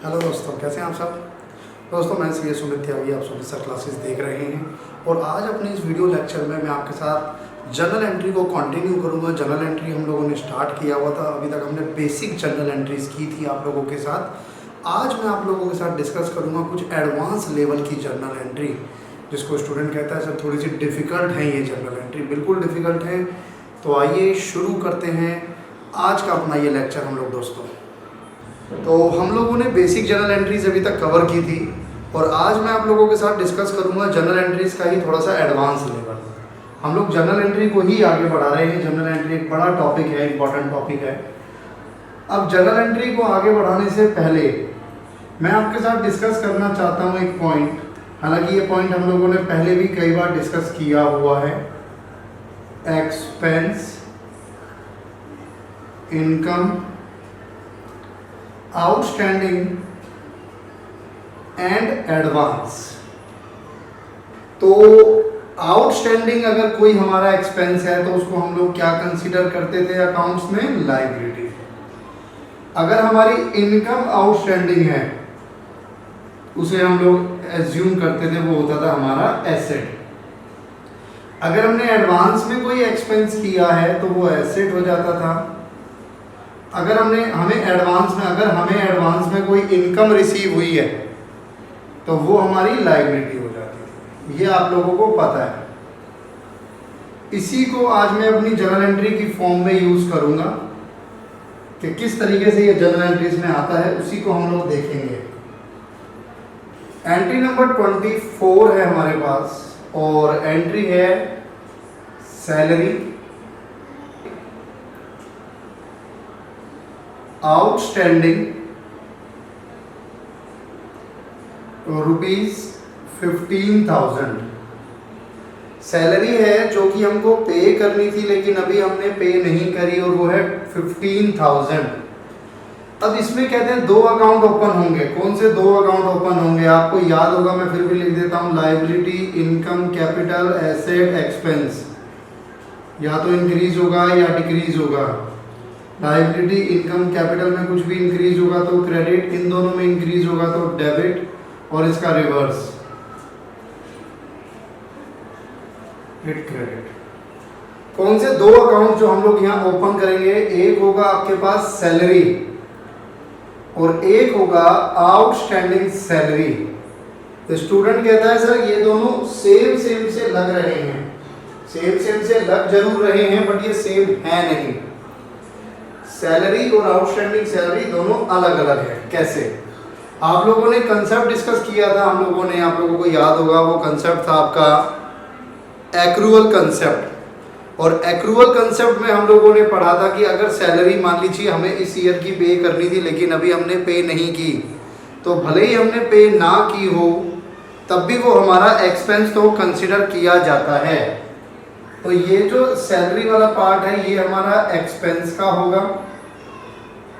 Hello दोस्तों, कैसे हैं आप सब। दोस्तों, मैं सी एस सुमित त्यागी, आप सभी सर क्लासेस देख रहे हैं। और आज अपने इस वीडियो लेक्चर में मैं आपके साथ जर्नल एंट्री को कंटिन्यू करूंगा। जर्नल एंट्री हम लोगों ने स्टार्ट किया हुआ था, अभी तक हमने बेसिक जर्नल एंट्रीज की थी आप लोगों के साथ। आज मैं आप लोगों के साथ डिस्कस करूँगा कुछ एडवांस लेवल की जर्नल एंट्री, जिसको स्टूडेंट कहता है सर थोड़ी सी डिफ़िकल्ट है ये जर्नल एंट्री। बिल्कुल डिफ़िकल्ट है। तो आइए शुरू करते हैं आज का अपना ये लेक्चर हम लोग। दोस्तों, तो हम लोगों ने बेसिक जर्नल एंट्रीज अभी तक कवर की थी और आज मैं आप लोगों के साथ डिस्कस करूंगा जर्नल एंट्रीज का ही थोड़ा सा एडवांस लेवल। हम लोग जर्नल एंट्री को ही आगे बढ़ा रहे हैं। जर्नल एंट्री एक बड़ा टॉपिक है, इंपॉर्टेंट टॉपिक है। अब जर्नल एंट्री को आगे बढ़ाने से पहले मैं आपके साथ डिस्कस करना चाहता हूँ एक पॉइंट। हालांकि ये पॉइंट हम लोगों ने पहले भी कई बार डिस्कस किया हुआ है। Expense, income, outstanding and advance. तो आउटस्टैंडिंग अगर कोई हमारा एक्सपेंस है तो उसको हम लोग क्या कंसीडर करते थे अकाउंट्स में? लायबिलिटी। अगर हमारी इनकम आउटस्टैंडिंग है उसे हम लोग एज्यूम करते थे, वो होता था हमारा एसेट। अगर हमने एडवांस में कोई एक्सपेंस किया है तो वो एसेट हो जाता था। अगर हमें एडवांस में कोई इनकम रिसीव हुई है तो वो हमारी लायबिलिटी हो जाती थी। ये आप लोगों को पता है। इसी को आज मैं अपनी जर्नल एंट्री की फॉर्म में यूज करूंगा कि किस तरीके से ये जर्नल एंट्रीज में आता है, उसी को हम लोग देखेंगे। एंट्री नंबर 24 है हमारे पास और एंट्री है सैलरी, आउटस्टैंडिंग ₹15,000। सैलरी है जो कि हमको पे करनी थी लेकिन अभी हमने पे नहीं करी और वो है 15,000। अब इसमें कहते हैं दो अकाउंट ओपन होंगे। कौन से दो अकाउंट ओपन होंगे? आपको याद होगा, मैं फिर भी लिख देता हूँ। Liability, income, capital, asset, expense. या तो इंक्रीज होगा या डिक्रीज होगा। लायबिलिटी, इनकम, कैपिटल में कुछ भी इंक्रीज होगा तो क्रेडिट, इन दोनों में इंक्रीज होगा तो डेबिट, और इसका रिवर्स क्रेडिट। कौन से दो अकाउंट जो हम लोग यहाँ ओपन करेंगे? एक होगा आपके पास सैलरी और एक होगा आउटस्टैंडिंग सैलरी। तो स्टूडेंट कहता है सर ये दोनों सेम से लग रहे हैं। सेम से लग जरूर रहे हैं बट ये सेम है नहीं। सैलरी और आउटस्टैंडिंग सैलरी दोनों अलग अलग है। कैसे? आप लोगों ने कंसेप्ट डिस्कस किया था हम लोगों ने, आप लोगों को याद होगा। वो कंसेप्ट था आपका एक्रूअल कंसेप्ट। और एक्रूअल कंसेप्ट में हम लोगों ने पढ़ा था कि अगर सैलरी मान लीजिए हमें इस ईयर की पे करनी थी लेकिन अभी हमने पे नहीं की, तो भले ही हमने पे ना की हो तब भी वो हमारा एक्सपेंस तो कंसिडर किया जाता है। तो ये जो सैलरी वाला पार्ट है ये हमारा एक्सपेंस का होगा।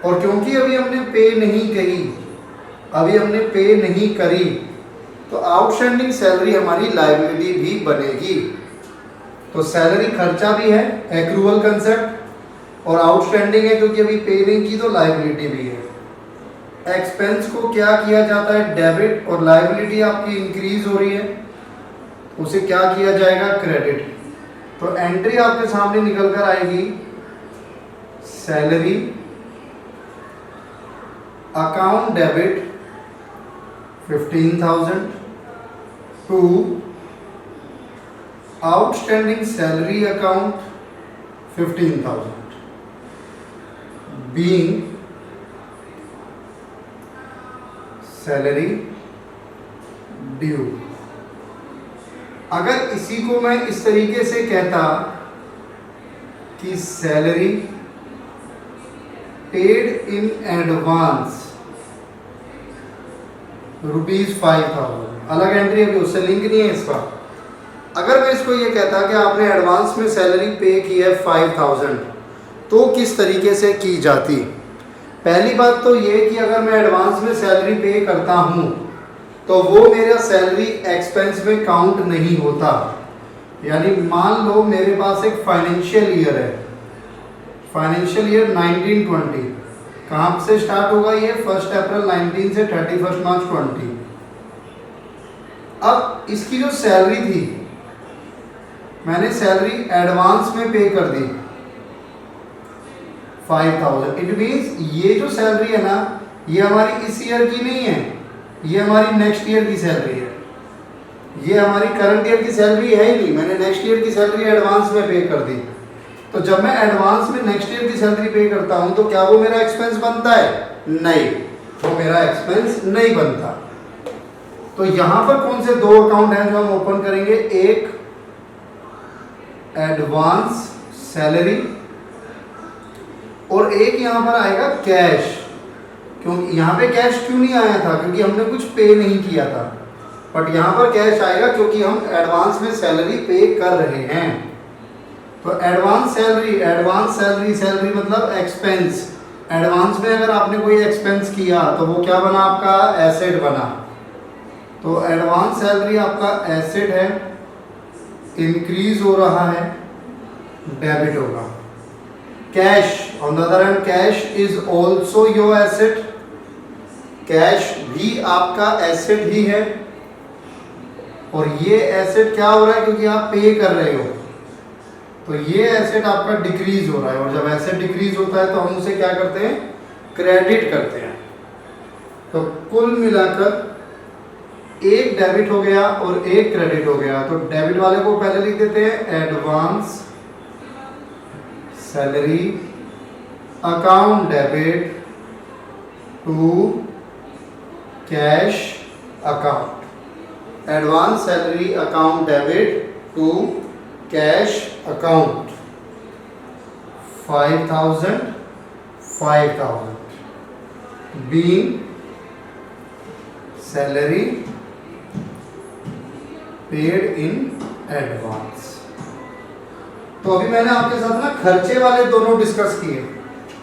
और क्योंकि अभी हमने पे नहीं करी तो आउटस्टैंडिंग सैलरी हमारी लायबिलिटी भी बनेगी। तो सैलरी खर्चा भी है, एक्रूअल कंसेप्ट, और आउटस्टैंडिंग है क्योंकि अभी पे नहीं की तो लायबिलिटी भी है। एक्सपेंस को क्या किया जाता है? डेबिट। और लायबिलिटी आपकी इंक्रीज हो रही है, उसे क्या किया जाएगा? क्रेडिट। तो एंट्री आपके सामने निकल कर आएगी salary, account debit 15,000 to outstanding salary account 15,000 being salary due. अगर इसी को मैं इस तरीके से कहता कि सैलरी पेड इन एडवांस ₹5,000, अलग एंट्री अभी उससे लिंक नहीं है इसका। अगर मैं इसको ये कहता कि आपने एडवांस में सैलरी पे की है 5,000 तो किस तरीके से की जाती? पहली बात तो ये कि अगर मैं एडवांस में सैलरी पे करता हूँ तो वो मेरा सैलरी एक्सपेंस में काउंट नहीं होता। यानी मान लो मेरे पास एक फाइनेंशियल ईयर है, फाइनेंशियल ईयर 1920, कहाँ से स्टार्ट होगा ये? 1 अप्रैल 19 से 31 मार्च 20। अब इसकी जो सैलरी थी, मैंने सैलरी एडवांस में पे कर दी 5000। इट मीन्स ये जो सैलरी है ना, ये हमारी इस ईयर की नहीं है, ये हमारी नेक्स्ट ईयर की सैलरी है। ये हमारी करंट ईयर की सैलरी है ही नहीं, मैंने नेक्स्ट ईयर की सैलरी एडवांस में पे कर दी। तो जब मैं एडवांस में नेक्स्ट ईयर की सैलरी पे करता हूं तो क्या वो मेरा एक्सपेंस बनता है? नहीं, वो मेरा एक्सपेंस नहीं बनता। तो यहां पर कौन से 2 अकाउंट हैं जो हम ओपन करेंगे? एक एडवांस सैलरी और एक यहां पर आएगा कैश। क्योंकि यहां पे कैश क्यों नहीं आया था? क्योंकि हमने कुछ पे नहीं किया था, बट यहां पर कैश आएगा क्योंकि हम एडवांस में सैलरी पे कर रहे हैं। तो एडवांस सैलरी, सैलरी मतलब एक्सपेंस। एडवांस में अगर आपने कोई एक्सपेंस किया तो वो क्या बना? आपका एसेट बना। तो एडवांस सैलरी आपका एसेट है, इंक्रीज हो रहा है, डेबिट होगा। Cash on the other hand, cash is also your asset. Cash भी आपका एसेट ही है, और ये एसेट क्या हो रहा है? क्योंकि आप पे कर रहे हो, तो ये एसेट आपका डिक्रीज हो रहा है। और जब एसेट डिक्रीज होता है तो हम उसे क्या करते हैं? क्रेडिट करते हैं। तो कुल मिलाकर एक डेबिट हो गया और एक क्रेडिट हो गया। तो डेबिट वाले को पहले लिख देते हैं advance salary account debit to cash account. Advance salary account debit to cash account 5000 being salary paid in advance। तो अभी मैंने आपके साथ ना खर्चे वाले दोनों डिस्कस किए।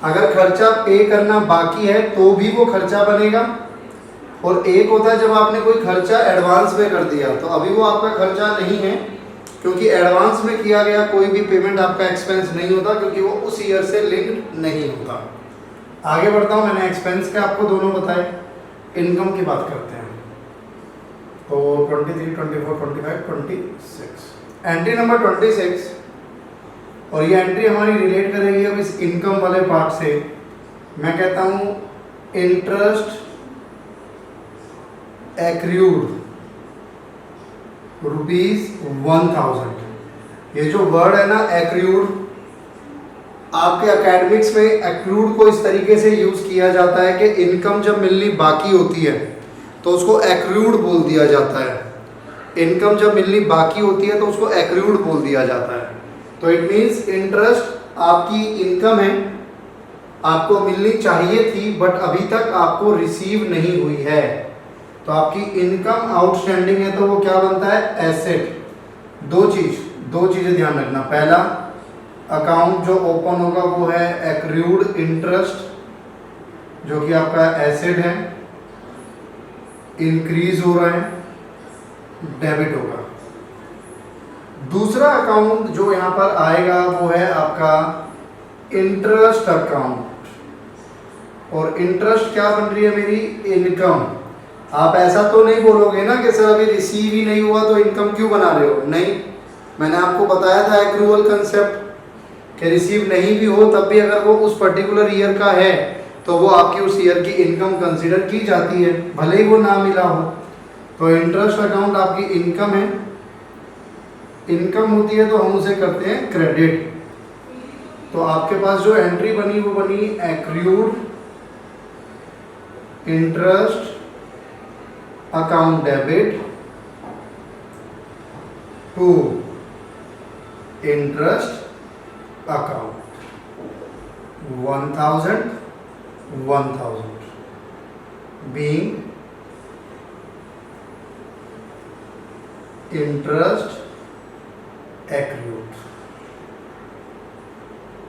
अगर खर्चा पे करना बाकी है तो भी वो खर्चा बनेगा, और एक होता है जब आपने कोई खर्चा एडवांस में कर दिया तो अभी वो आपका खर्चा नहीं है, क्योंकि एडवांस में किया गया कोई भी पेमेंट आपका एक्सपेंस नहीं होता, क्योंकि वो उस ईयर से लिंक्ड नहीं होता। आगे बढ़ता हूँ, मैंने एक्सपेंस के आपको दोनों बताए। इनकम की बात करते हैं। तो 23, 24, 25, 26, एंट्री नंबर 26, और ये एंट्री हमारी रिलेट करेगी अब इस इनकम वाले पार्ट से। मैं कहता हूँ इंटरेस्ट एक्रूड ₹1000। ये जो वर्ड है ना एक्रूड, आपके एकेडमिक्स में एक्रूड को इस तरीके से यूज किया जाता है कि इनकम जब मिलनी बाकी होती है तो उसको एक्रूड बोल दिया जाता है। इनकम जब मिलनी बाकी होती है तो उसको एक्रूड बोल दिया जाता है। तो इट मीन्स इंटरेस्ट आपकी इनकम है, आपको मिलनी चाहिए थी बट अभी तक आपको रिसीव नहीं हुई है, तो आपकी इनकम आउटस्टैंडिंग है, तो वो क्या बनता है? एसेट। दो चीजें ध्यान रखना। पहला, अकाउंट जो ओपन होगा वो है एक्रूड इंटरेस्ट, जो कि आपका एसेट है, इंक्रीज हो रहा है, डेबिट होगा। दूसरा अकाउंट जो यहाँ पर आएगा वो है आपका इंटरेस्ट अकाउंट, और इंटरेस्ट क्या बन रही है? मेरी इनकम। आप ऐसा तो नहीं बोलोगे ना कि सर अभी रिसीव ही नहीं हुआ तो इनकम क्यों बना रहे हो? नहीं, मैंने आपको बताया था एक्रूवल कंसेप्ट कि रिसीव नहीं भी हो तब भी अगर वो उस पर्टिकुलर ईयर का है तो वो आपकी उस ईयर की इनकम कंसीडर की जाती है, भले ही वो ना मिला हो। तो इंटरेस्ट अकाउंट आपकी इनकम है, इनकम होती है तो हम उसे करते हैं क्रेडिट। तो आपके पास जो एंट्री बनी वो बनी accrued interest account debit to interest account 1000 being interest accrued।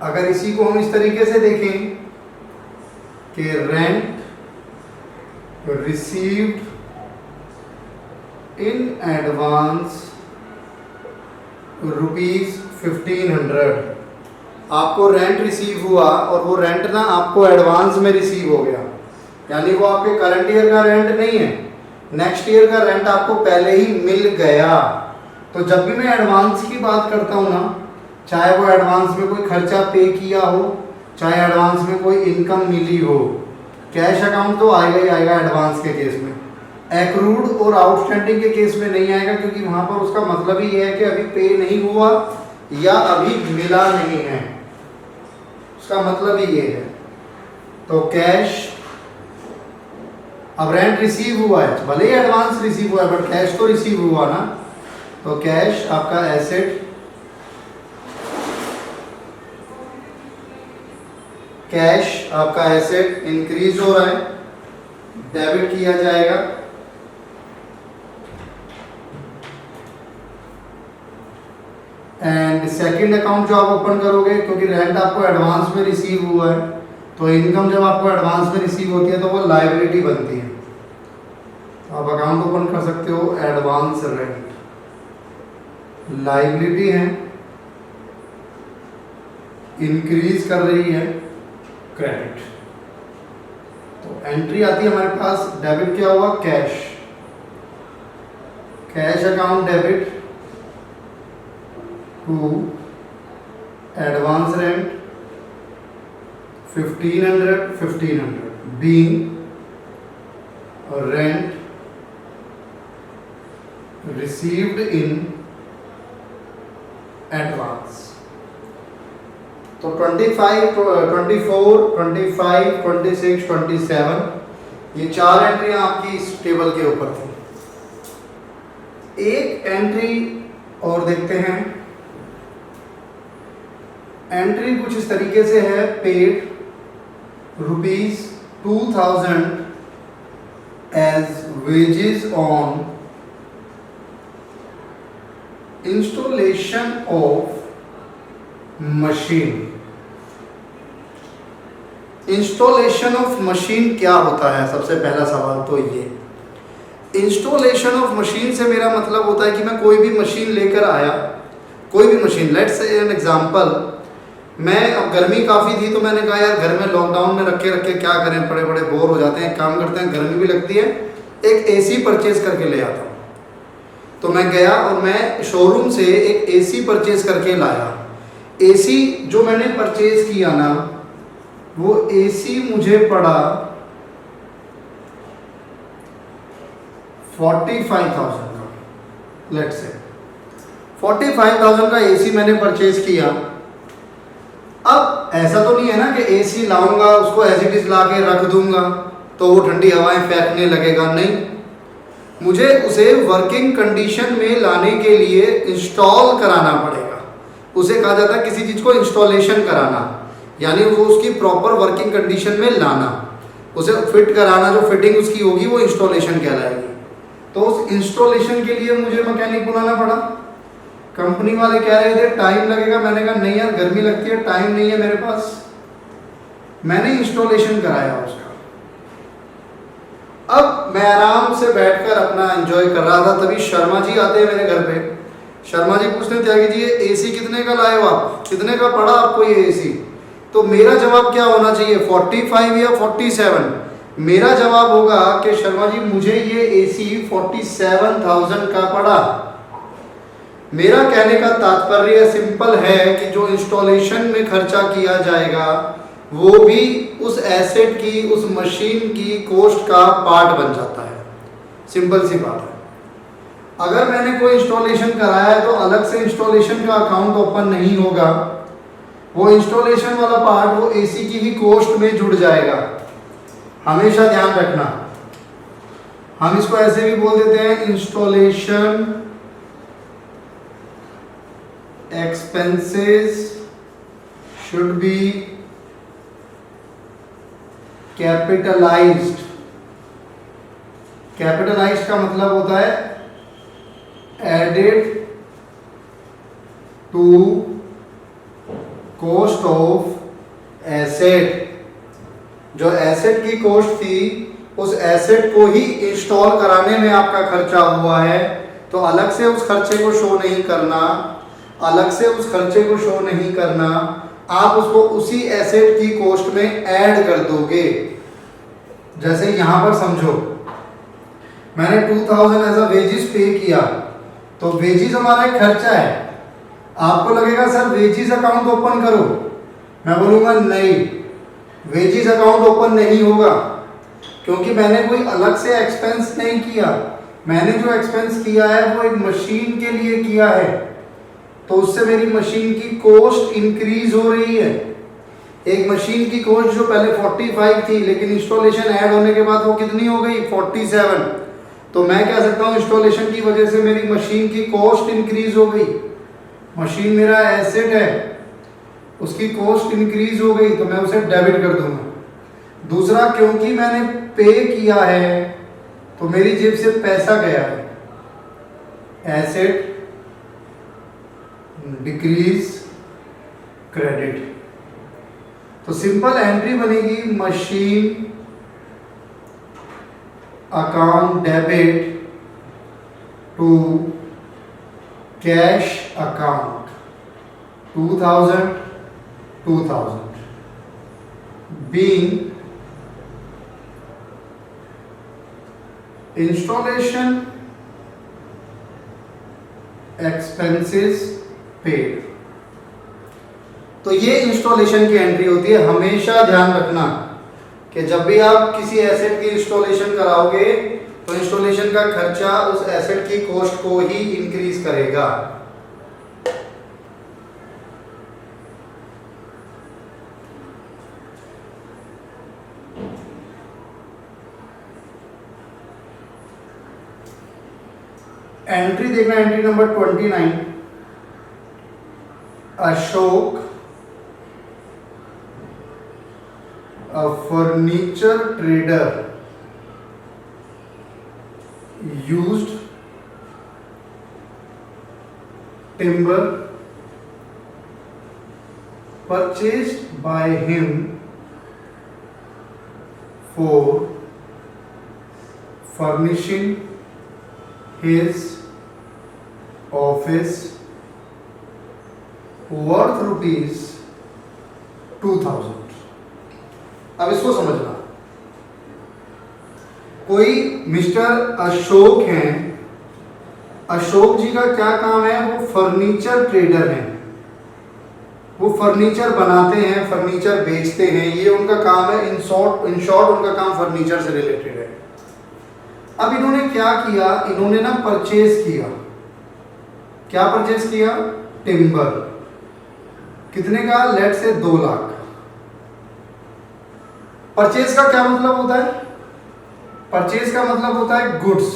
अगर इसी को हम इस तरीके से देखें कि रेंट रिसीव्ड इन एडवांस ₹1500, आपको रेंट रिसीव हुआ और वो रेंट ना आपको एडवांस में रिसीव हो गया, यानी वो आपके करंट ईयर का रेंट नहीं है, नेक्स्ट ईयर का रेंट आपको पहले ही मिल गया। तो जब भी मैं एडवांस की बात करता हूँ ना, चाहे वो एडवांस में कोई खर्चा पे किया हो, चाहे एडवांस में कोई इनकम मिली हो, कैश अकाउंट तो आएगा ही आएगा एडवांस के केस में। एक्रूड और आउटस्टैंडिंग के केस में नहीं आएगा, क्योंकि वहाँ पर उसका मतलब ही ये है कि अभी पे नहीं हुआ या अभी मिला नहीं है, उसका मतलब ही ये है। तो कैश, अब रेंट रिसीव हुआ है, भले ही एडवांस रिसीव हुआ है बट कैश तो रिसीव हुआ ना, तो कैश आपका एसेट, कैश आपका एसेट इंक्रीज हो रहा है, डेबिट किया जाएगा। एंड सेकंड अकाउंट जो आप ओपन करोगे, क्योंकि रेंट आपको एडवांस में रिसीव हुआ है, तो इनकम जब आपको एडवांस में रिसीव होती है तो वो लायबिलिटी बनती है। तो आप अकाउंट ओपन कर सकते हो एडवांस रेंट, लायबिलिटी है, इंक्रीज कर रही है, क्रेडिट। तो एंट्री आती है हमारे पास, डेबिट क्या हुआ, cash, cash account debit to advance rent 1500 being rent received in advance। तो 25, 24, 25, 26, 27 ये चार एंट्रियां आपकी इस टेबल के ऊपर थी। एक एंट्री और देखते हैं। एंट्री कुछ इस तरीके से है, paid ₹2000 as wages on installation of machine। Installation of machine क्या होता है? सबसे पहला सवाल तो ये, इंस्टॉलेशन ऑफ मशीन से मेरा मतलब होता है कि मैं कोई भी मशीन लेकर आया, कोई भी machine, let's say an example, मैं, अब गर्मी काफ़ी थी तो मैंने कहा यार घर में लॉकडाउन में रखे रखे क्या करें, बड़े बड़े बोर हो जाते हैं, काम करते हैं, गर्मी भी लगती है, एक एसी परचेज करके ले आता हूँ। तो मैं गया और मैं शोरूम से एक एसी परचेज करके लाया। एसी जो मैंने परचेज किया ना, वो एसी मुझे पड़ा 45,000 का, लेट्स से 45,000 का एसी मैंने परचेज किया। अब ऐसा तो नहीं है ना कि एसी लाऊंगा, उसको एज इट इज ला के रख दूंगा तो वो ठंडी हवाएं फेंकने लगेगा, नहीं, मुझे उसे वर्किंग कंडीशन में लाने के लिए इंस्टॉल कराना पड़ेगा। उसे कहा जाता है किसी चीज़ को इंस्टॉलेशन कराना, यानी वो उसकी प्रॉपर वर्किंग कंडीशन में लाना, उसे फिट कराना, जो फिटिंग उसकी होगी वो इंस्टॉलेशन कहलाएगी। तो उस इंस्टॉलेशन के लिए मुझे मैकेनिक बुलाना पड़ा। कंपनी वाले कह रहे थे टाइम लगेगा, मैंने कहा नहीं यार गर्मी लगती है, टाइम नहीं है मेरे पास। मैंने इंस्टॉलेशन कराया उसका। अब मैं आराम से बैठकर अपना एंजॉय कर रहा था, तभी शर्मा जी आते हैं मेरे घर पे। शर्मा जी पूछते हैं त्यागी जी ये एसी कितने का लाए हो आप, कितने का पड़ा आपको ये एसी? तो मेरा जवाब क्या होना चाहिए, 45 या 47? मेरा जवाब होगा कि शर्मा जी मुझे ये एसी 47,000 का पड़ा। मेरा कहने का तात्पर्य सिंपल है कि जो इंस्टॉलेशन में खर्चा किया जाएगा वो भी उस एसेट की, उस मशीन की कॉस्ट का पार्ट बन जाता है। सिंपल सी बात है। अगर मैंने कोई इंस्टॉलेशन कराया है तो अलग से इंस्टॉलेशन का अकाउंट ओपन नहीं होगा, वो इंस्टॉलेशन वाला पार्ट वो एसी की ही कॉस्ट में जुड़ जाएगा। हमेशा ध्यान रखना, हम इसको ऐसे भी बोल देते हैं, installation expenses should be capitalized। Capitalized का मतलब होता है added to cost of asset. जो एसेट की कॉस्ट थी उस एसेट को ही इंस्टॉल कराने में आपका खर्चा हुआ है, तो अलग से उस खर्चे को शो नहीं करना, अलग से उस खर्चे को शो नहीं करना, आप उसको उसी एसेट की कॉस्ट में ऐड कर दोगे। जैसे यहां पर समझो मैंने 2000 एज अ वेजिस पे किया, तो वेजिस हमारा एक खर्चा है। आपको लगेगा सर वेजिस अकाउंट ओपन करो, मैं बोलूंगा नहीं, वेजिस अकाउंट ओपन नहीं होगा, क्योंकि मैंने कोई अलग से एक्सपेंस नहीं किया। मैंने जो एक्सपेंस किया है वो एक मशीन के लिए किया है, तो उससे मेरी मशीन की कॉस्ट इंक्रीज हो रही है। एक मशीन की कॉस्ट जो पहले 45 थी, लेकिन इंस्टॉलेशन ऐड होने के बाद वो कितनी हो गई 47। तो मैं कह सकता हूँ इंस्टॉलेशन की वजह से मेरी मशीन की कॉस्ट इंक्रीज हो गई। मशीन मेरा एसेट है, उसकी कॉस्ट इंक्रीज हो गई, तो मैं उसे डेबिट कर दूंगा। दूसरा, क्योंकि मैंने पे किया है तो मेरी जेब से पैसा गया है, एसेट डिक्रीज क्रेडिट। तो सिंपल एंट्री बनेगी machine account debit to cash account 2000 being installation expenses paid। तो ये इंस्टॉलेशन की एंट्री होती है। हमेशा ध्यान रखना कि जब भी आप किसी एसेट की इंस्टॉलेशन कराओगे तो इंस्टॉलेशन का खर्चा उस एसेट की कॉस्ट को ही इंक्रीज करेगा। एंट्री देखना, entry number 29, Ashok a furniture trader used timber purchased by him for furnishing his office worth rupees 2000। अब इसको समझना, कोई मिस्टर अशोक हैं, अशोक जी का क्या काम है, वो फर्नीचर ट्रेडर हैं, वो फर्नीचर बनाते हैं, फर्नीचर बेचते हैं, ये उनका काम है। इन शॉर्ट उनका काम फर्नीचर से रिलेटेड है। अब इन्होंने क्या किया, इन्होंने ना परचेज किया। क्या परचेज किया? टिम्बर। कितने का? लेट से 2 लाख। परचेज का क्या मतलब होता है? परचेज का मतलब होता है goods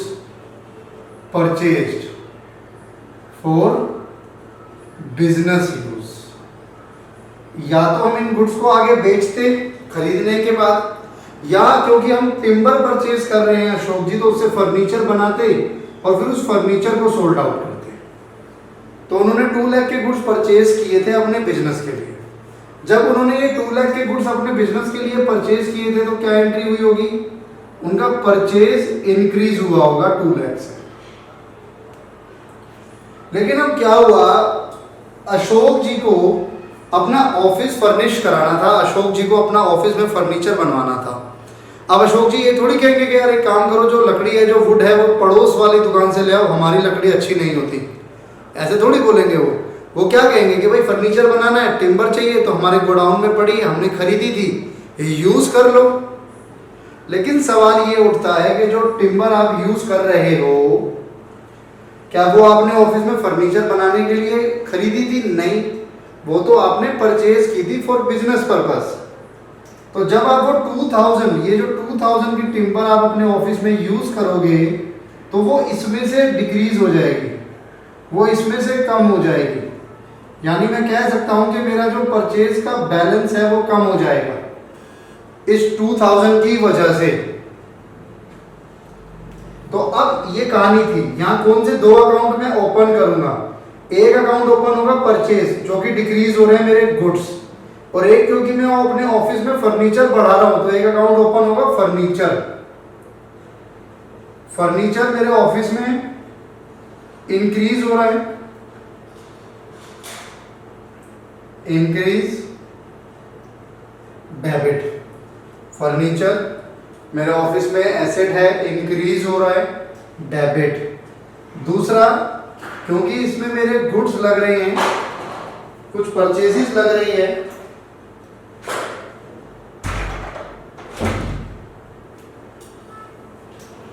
purchased for business use. या तो हम इन गुड्स को आगे बेचते खरीदने के बाद, या क्योंकि हम टिम्बर परचेज कर रहे हैं अशोक जी, तो उससे फर्नीचर बनाते और फिर उस फर्नीचर को सोल्ड आउट करते। तो उन्होंने 2 लाख के गुड्स परचेज किए थे अपने बिजनेस के लिए। जब उन्होंने ये 2 लाख के गुड्स अपने बिजनेस के लिए परचेज किए थे, तो क्या एंट्री हुई होगी? उनका परचेज इंक्रीज हुआ होगा 2 लाख से। लेकिन अब क्या हुआ, अशोक जी को अपना ऑफिस फर्निश कराना था, अशोक जी को अपना ऑफिस में फर्नीचर बनवाना था। अब अशोक जी ये थोड़ी कहेंगे कि यार एक काम करो, जो लकड़ी है, जो वुड है, वो पड़ोस वाली दुकान से ले आओ, हमारी लकड़ी अच्छी नहीं होती। ऐसे थोड़ी बोलेंगे वो क्या कहेंगे कि भाई फर्नीचर बनाना है, टिम्बर चाहिए, तो हमारे गोडाउन में पड़ी है, हमने खरीदी थी, यूज कर लो। लेकिन सवाल ये उठता है कि जो टिम्बर आप यूज कर रहे हो, क्या वो आपने ऑफिस में फर्नीचर बनाने के लिए खरीदी थी? नहीं, वो तो आपने परचेज की थी फॉर बिजनेस पर्पस। तो जब आप वो 2000, ये जो 2000 की टिम्बर आप अपने ऑफिस में यूज करोगे, तो वो इसमें से डिक्रीज हो जाएगी, वो इसमें से कम हो जाएगी। यानी मैं कह सकता हूं कि मेरा जो परचेज का बैलेंस है वो कम हो जाएगा इस 2000 की वजह से। तो अब ये कहानी थी। यहां कौन से 2 अकाउंट में ओपन करूंगा? एक अकाउंट ओपन होगा परचेज, जो कि डिक्रीज हो रहे हैं मेरे गुड्स, और एक क्योंकि मैं अपने ऑफिस में फर्नीचर बढ़ा रहा हूं, तो एक अकाउंट ओपन होगा फर्नीचर। फर्नीचर मेरे ऑफिस में इंक्रीज हो रहा है, इंक्रीज डेबिट। फर्नीचर मेरे ऑफिस में एसेट है, इंक्रीज हो रहा है, डेबिट। दूसरा, क्योंकि इसमें मेरे गुड्स लग रहे हैं, कुछ परचेजेस लग रही है,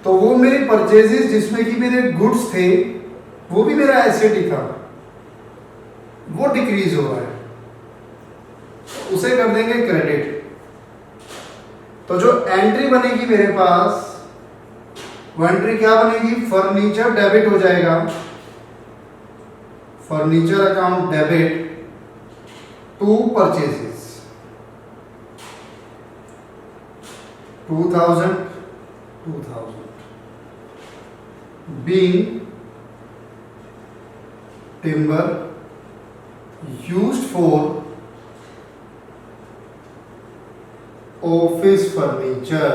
तो वो मेरे परचेजेस जिसमें कि मेरे गुड्स थे वो भी मेरा एसेट ही था, वो डिक्रीज हो रहा है, उसे कर देंगे क्रेडिट। तो जो एंट्री बनेगी मेरे पास, वो एंट्री क्या बनेगी? फर्नीचर डेबिट हो जाएगा, furniture account debit to purchases 2000 being timber used for office furniture.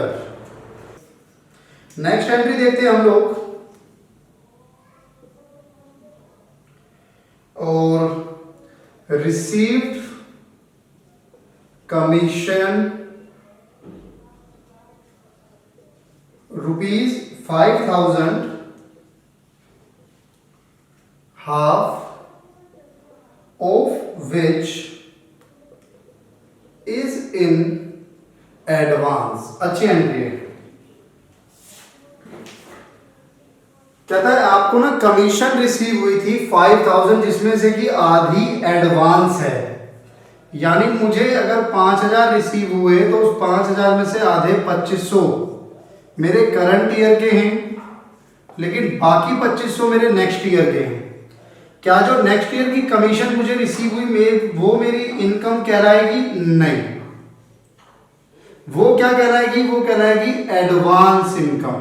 Next entry देखते हैं हम लोग, और received commission ₹5,000, half of which is in advance. अच्छी एंट्री है। कहता है आपको ना कमीशन रिसीव हुई थी 5,000, जिसमें से कि आधी एडवांस है, यानी मुझे अगर 5,000 रिसीव हुए तो उस 5,000 में से आधे 2,500 मेरे करंट ईयर के हैं, लेकिन बाकी 2,500 मेरे नेक्स्ट ईयर के हैं। क्या जो नेक्स्ट ईयर की कमीशन मुझे रिसीव हुई वो मेरी इनकम कहलाएगी? नहीं। वो क्या कहलाएगी? वो कहलाएगी एडवांस इनकम,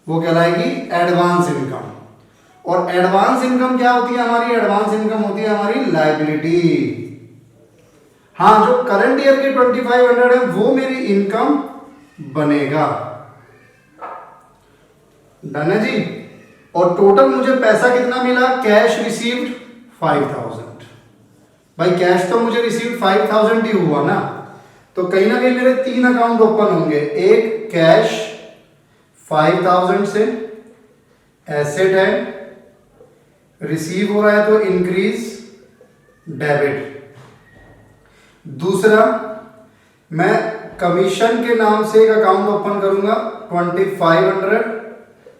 वो कहलाएगी एडवांस इनकम। और एडवांस इनकम क्या होती है हमारी? एडवांस इनकम होती है हमारी लायबिलिटी। हाँ, जो करंट ईयर के 2,500 है वो मेरी इनकम बनेगा। डन है जी। और टोटल मुझे पैसा कितना मिला? Cash received 5,000। भाई कैश तो मुझे रिसीव्ड 5,000 ही हुआ ना, तो कहीं ना कहीं मेरे 3 अकाउंट ओपन होंगे। एक कैश 5,000 से एसेट है, रिसीव हो रहा है तो इंक्रीज डेबिट। दूसरा, मैं कमीशन के नाम से एक अकाउंट ओपन करूंगा 2,500,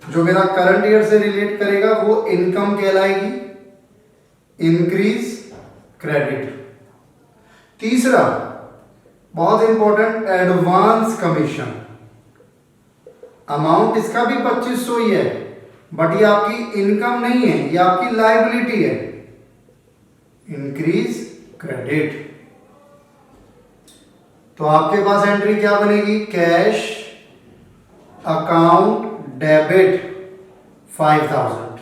जो मेरा करंट ईयर से रिलेट करेगा, वो इनकम कहलाएगी, इंक्रीज क्रेडिट। तीसरा बहुत इंपॉर्टेंट, एडवांस कमीशन। अमाउंट इसका भी 2,500 ही है, बट ये आपकी इनकम नहीं है, ये आपकी लायबिलिटी है, इंक्रीज क्रेडिट। तो आपके पास एंट्री क्या बनेगी? Cash account debit 5,000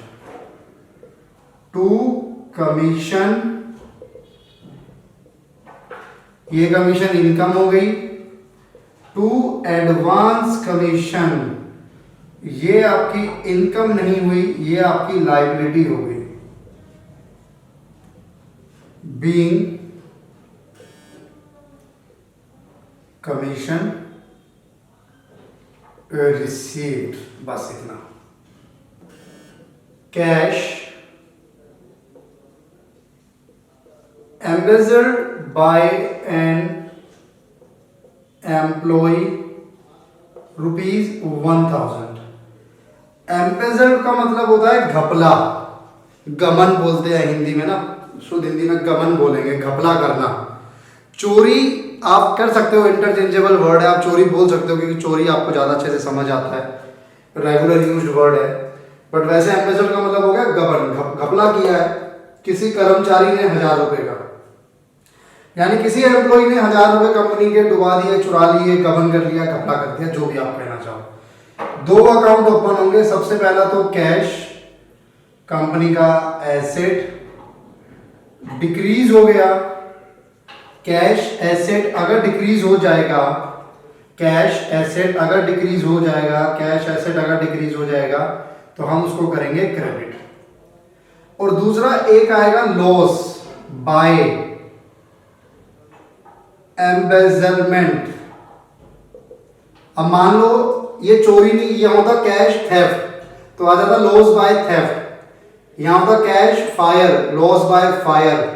to commission, ये कमीशन इनकम हो गई, टू एडवांस कमीशन, ये आपकी इनकम नहीं हुई, ये आपकी लायबिलिटी हो गई। बीइंग कमीशन रिसीव्ड, बस इतना। Cash embezzled by an employee ₹1,000। embezzled का मतलब होता है घपला, गमन बोलते हैं हिंदी में ना, शुद्ध हिंदी में गमन बोलेंगे, घपला करना। चोरी आप कर सकते हो, इंटरचेंजेबल वर्ड है, आप चोरी बोल सकते हो क्योंकि चोरी आपको ज़्यादा अच्छे से समझ आता है, रेगुलर यूज्ड वर्ड है। बट वैसे एम्बेसडर का मतलब हो गया गबन, घपला किया है किसी कर्मचारी ने 1,000 रुपए का, यानी किसी एम्प्लॉय ने 1,000 रुपए कंपनी के डुबा दिए, चुरा लिए, गबन कर लिया, घपला कर दिया, जो भी आप कहना चाहो। 2 अकाउंट ओपन होंगे। सबसे पहला तो कैश, कंपनी का एसेट डिक्रीज हो गया। कैश एसेट अगर डिक्रीज हो जाएगा, कैश एसेट अगर डिक्रीज हो जाएगा, कैश एसेट अगर डिक्रीज हो जाएगा तो हम उसको करेंगे क्रेडिट। और दूसरा एक आएगा लॉस बाय, एम्बेजलमेंट। अब मान लो ये चोरी नहीं, यहाँ होता कैश थेफ्ट, तो आ जाता लॉस बाय थेफ्ट। यहाँ होता cash fire, loss by fire.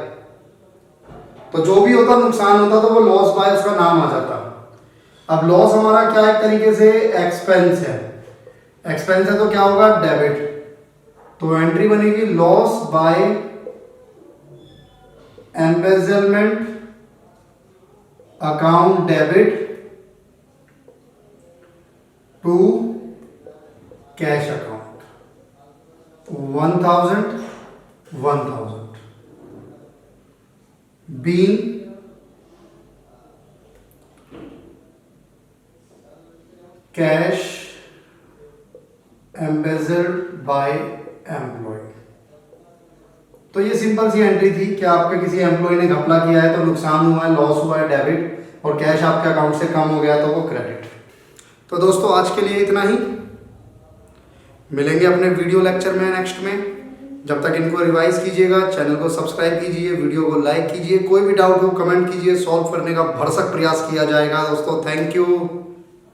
तो जो भी होता नुकसान होता तो वो लॉस बाय उसका नाम आ जाता। अब लॉस हमारा क्या एक तरीके से एक्सपेंस है, एक्सपेंस है तो क्या होगा डेबिट, तो एंट्री बनेगी loss by embezzlement account debit to cash account 1000 being cash embezzled by employee। तो ये सिंपल सी एंट्री थी कि आपके किसी एम्प्लॉय ने घपला किया है तो नुकसान हुआ है, लॉस हुआ है डेबिट, और कैश आपके अकाउंट से कम हो गया तो वो क्रेडिट। तो दोस्तों आज के लिए इतना ही, मिलेंगे अपने वीडियो लेक्चर में नेक्स्ट में। जब तक इनको रिवाइज कीजिएगा, चैनल को सब्सक्राइब कीजिए, वीडियो को लाइक कीजिए, कोई भी डाउट हो कमेंट कीजिए, सॉल्व करने का भरसक प्रयास किया जाएगा दोस्तों। Thank you.